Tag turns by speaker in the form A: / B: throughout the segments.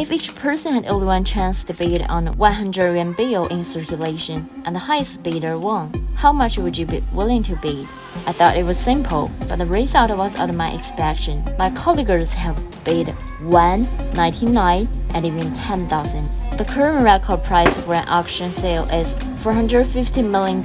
A: If each person had only one chance to bid on a 100 yuan bill in circulation and the highest bidder won, how much would you be willing to bid? I thought it was simple, but the result was out of my expectation. My colleagues have bid 1, 99, and even 10,000. The current record price for an auction sale is $450 million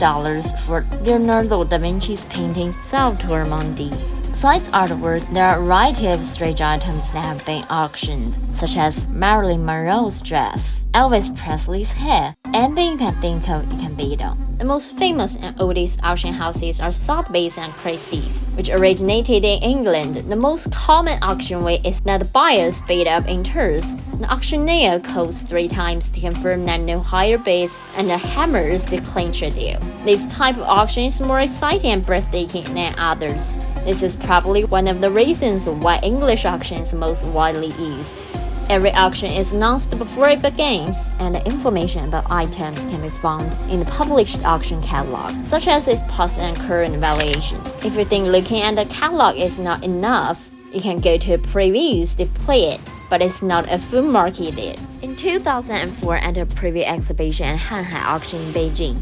A: for Leonardo da Vinci's painting Salvator Mundi. Besides artwork, there are a variety of strange items that have been auctioned, such as Marilyn Monroe's dress, Elvis Presley's hair, anything you can think of you can bid on. The most famous and oldest auction houses are Sotheby's and Christie's, which originated in England. The most common auction way is that the buyers bid up in turns. The auctioneer calls 3 times to confirm that no higher bids and hammers to clinch a deal. This type of auction is more exciting and breathtaking than others. This is probably one of the reasons why English auction is most widely used. Every auction is announced before it begins, and the information about items can be found in the published auction catalog, such as its past and current valuation. If you think looking at the catalog is not enough, you can go to previews to play it, but it's not a full market yet. In 2004, at a preview exhibition at Hanhai Auction in Beijing,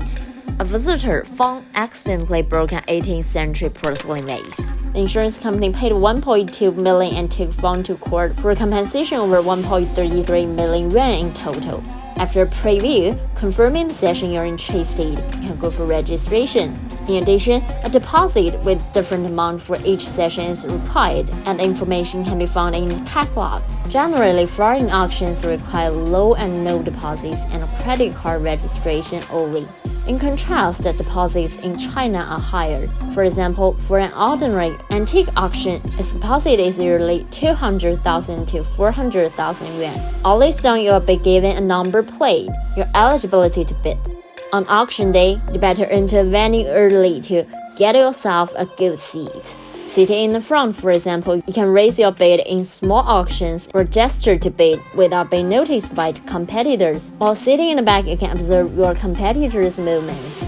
A: a visitor found accidentally broken 18th century porcelain vase. The insurance company paid $1.2 million and took Fang to court for compensation over 1.33 million yuan in total. After a preview, confirming the session you're interested, you can go for registration. In addition, a deposit with different amount for each session is required, and the information can be found in the catalog. Generally, foreign auctions require low and no deposits and a credit card registration only. In contrast, the deposits in China are higher. For example, for an ordinary antique auction, its deposit is usually 200,000 to 400,000 yuan. Always done, you'll be given a number plate, your eligibility to bid. On auction day, you better enter the venue early to get yourself a good seat. Sitting in the front, for example, you can raise your bid in small auctions or gesture to bid without being noticed by competitors. While sitting in the back, you can observe your competitors' movements.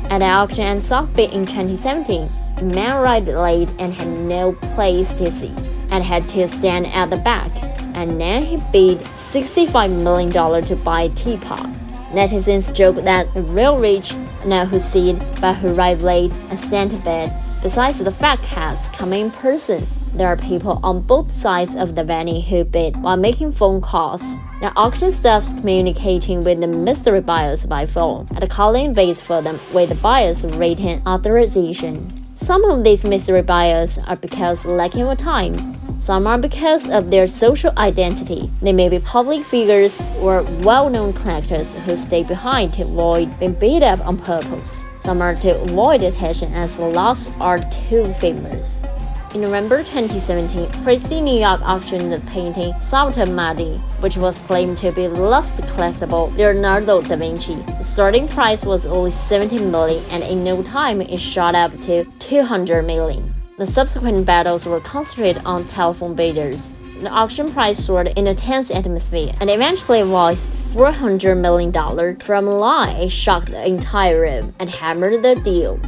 A: At the auction at Sotheby's in 2017, a man arrived late and had no place to sit, and had to stand at the back. And then he bid $65 million to buy a teapot. Netizens joke that the real rich know who sit, but who arrive late and stand to bid. Besides the fat cats coming in person, there are people on both sides of the venue who bid while making phone calls. The auction staffs communicating with the mystery buyers by phone and calling bids for them with the buyer's written authorization. Some of these mystery buyers are because lacking of time. Some are because of their social identity. They may be public figures or well-known collectors who stay behind to avoid being beat up on purpose. Some are to avoid attention as the lost are too famous. In November 2017, Christie New York auctioned the painting Salvator Mundi, which was claimed to be the last collectible Leonardo da Vinci. The starting price was only $70 million, and in no time it shot up to $200 million. The subsequent battles were concentrated on telephone bidders. The auction price soared in a tense atmosphere, and eventually was $400 million from a lie. It shocked the entire room and hammered the deal.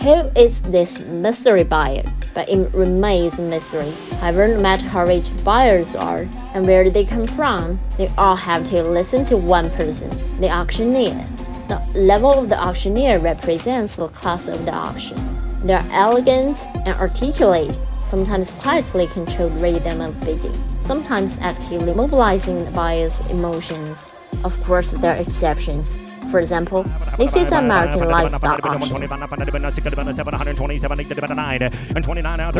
A: Who is this mystery buyer? But it remains a mystery. However, no matter how rich the buyers are and where they come from, they all have to listen to one person, the auctioneer. The level of the auctioneer represents the class of the auction. They are elegant and articulate, sometimes quietly controlled rhythm of bidding, sometimes actively mobilizing the buyer's emotions. Of course, there are exceptions. For example, this is an American livestock auction. We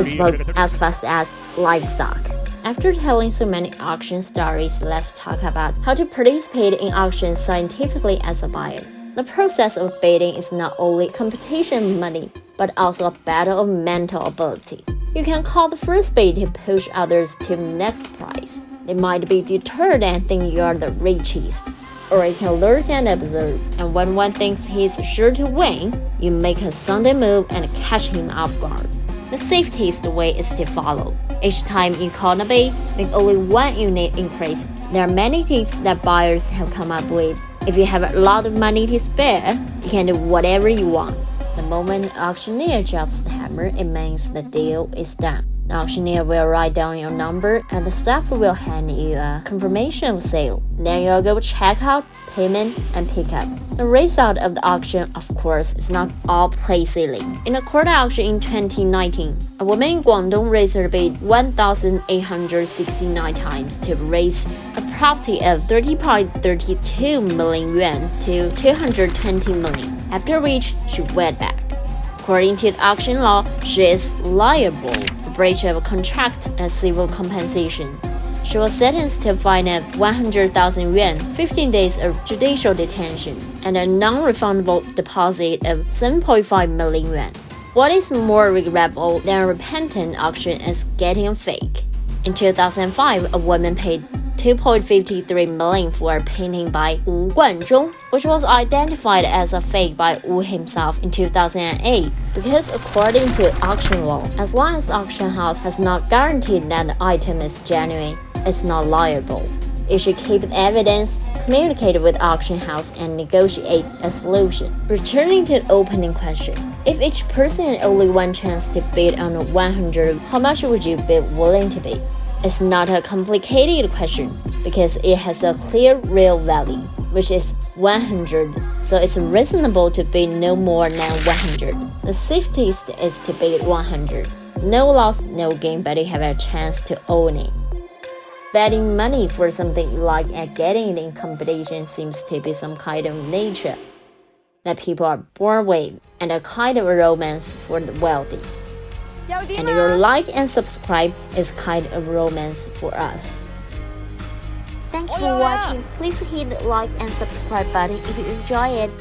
A: spoke as fast as livestock. After telling so many auction stories, let's talk about how to participate in auctions scientifically as a buyer. The process of bidding is not only competition of money, but also a battle of mental ability. You can call the first bid to push others to the next price. They might be deterred and think you are the richest. Or you can lurk and observe, and when one thinks he's sure to win, you make a Sunday move and catch him off guard. The safest way is to follow. Each time you call a bid, make only one unit increase. There are many tips that buyers have come up with. If you have a lot of money to spare, you can do whatever you want. The moment the auctioneer drops the hammer, it means the deal is done. The auctioneer will write down your number and the staff will hand you a confirmation of sale. Then you'll go check out, payment, and pick up. The result of the auction, of course, is not all place ceiling. In a quarter auction in 2019, a woman in Guangdong raised her bid 1,869 times to raise a profit of 30.32 million yuan to 220 million, after which she went back. According to the auction law, she is liable for breach of contract and civil compensation. She was sentenced to a fine of 100,000 yuan, 15 days of judicial detention, and a non-refundable deposit of 7.5 million yuan. What is more regrettable than a repentant auction is getting a fake. In 2005, a woman paid 2.53 million for a painting by Wu Guanzhong, which was identified as a fake by Wu himself in 2008, because according to auction law, as long as the auction house has not guaranteed that the item is genuine, it's not liable. It should keep the evidence, communicate with the auction house, and negotiate a solution. Returning to the opening question, if each person had only one chance to bid on 100, how much would you be willing to bid? It's not a complicated question because it has a clear real value, which is 100, so it's reasonable to bid no more than 100. The safest is to bid 100. No loss, no gain, but you have a chance to own it. Betting money for something you like and getting it in competition seems to be some kind of nature that people are born with, and a kind of romance for the wealthy. And your like and subscribe is kind of romance for us. Thank you for watching. Please hit the like and subscribe button if you enjoy it.